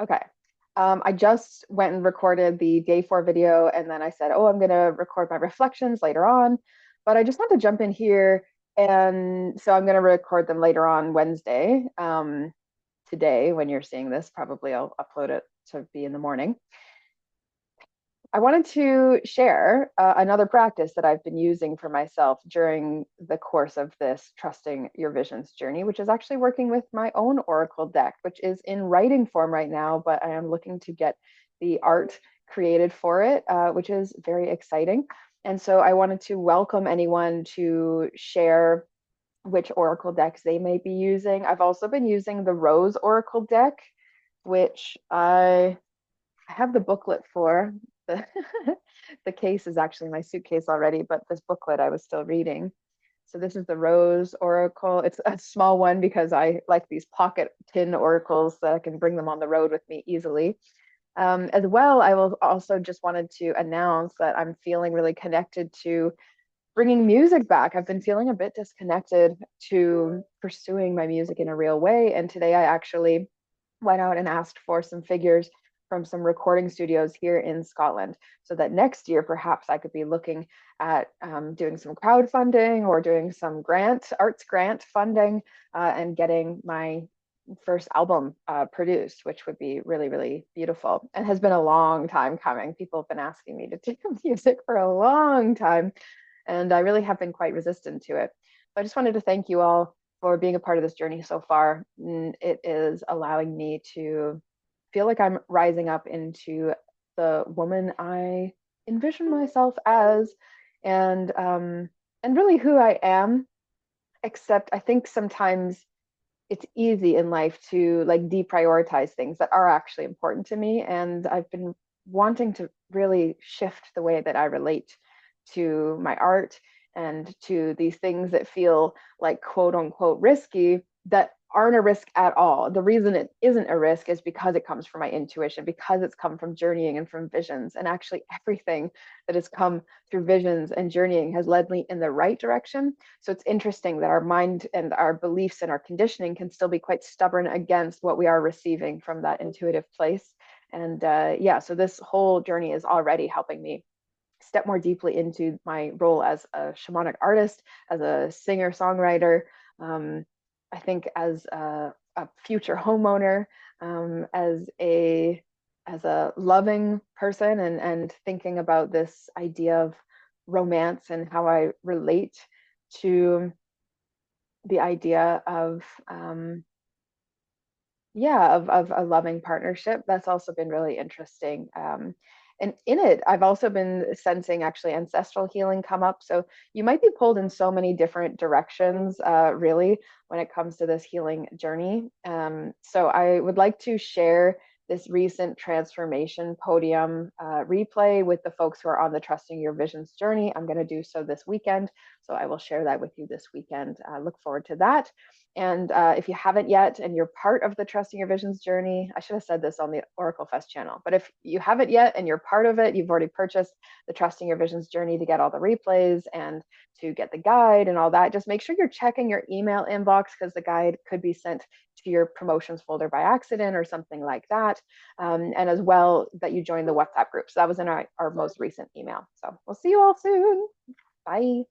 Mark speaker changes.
Speaker 1: Okay. I just went and recorded the day 4 video, and then I said, oh, I'm going to record my reflections later on. But I just want to jump in here. And so I'm going to record them later on Wednesday. Today, when you're seeing this, probably I'll upload it to be in the morning. I wanted to share another practice that I've been using for myself during the course of this Trusting Your Visions journey, which is actually working with my own Oracle deck, which is in writing form right now, but I am looking to get the art created for it, which is very exciting. And so I wanted to welcome anyone to share which Oracle decks they may be using. I've also been using the Rose Oracle deck, which I have the booklet for. The, the case is actually in my suitcase already, but this booklet I was still reading. So this is the Rose Oracle. It's a small one because I like these pocket tin oracles that I can bring them on the road with me easily. As well, I will also just wanted to announce that I'm feeling really connected to bringing music back. I've been feeling a bit disconnected to pursuing my music in a real way. And today I actually went out and asked for some figures from some recording studios here in Scotland so that next year perhaps I could be looking at doing some crowdfunding or doing some arts grant funding, and getting my first album produced, which would be really, really beautiful and has been a long time coming. People have been asking me to do music for a long time, and I really have been quite resistant to it. So I just wanted to thank you all for being a part of this journey so far. It is allowing me to feel like I'm rising up into the woman I envision myself as, and really who I am. Except I think sometimes it's easy in life to like deprioritize things that are actually important to me, and I've been wanting to really shift the way that I relate to my art and to these things that feel like quote unquote risky that aren't a risk at all. The reason it isn't a risk is because it comes from my intuition, because it's come from journeying and from visions. And actually, everything that has come through visions and journeying has led me in the right direction. So it's interesting that our mind and our beliefs and our conditioning can still be quite stubborn against what we are receiving from that intuitive place. And yeah, so this whole journey is already helping me step more deeply into my role as a shamanic artist, as a singer songwriter. I think as a future homeowner, as a loving person, and thinking about this idea of romance and how I relate to the idea of yeah, of a loving partnership. That's also been really interesting. And in it, I've also been sensing actually ancestral healing come up. So you might be pulled in so many different directions, really, when it comes to this healing journey. So I would like to share this recent transformation podium replay with the folks who are on the Trusting Your Visions journey. I'm going to do so this weekend. So I will share that with you this weekend. Look forward to that. And if you haven't yet and you're part of the Trusting Your Visions journey, I should have said this on the Oracle Fest channel, but if you haven't yet and you're part of it, you've already purchased the Trusting Your Visions journey to get all the replays and to get the guide and all that, just make sure you're checking your email inbox because the guide could be sent to your promotions folder by accident or something like that. And as well that you join the WhatsApp group. So that was in our most recent email. So we'll see you all soon. Bye.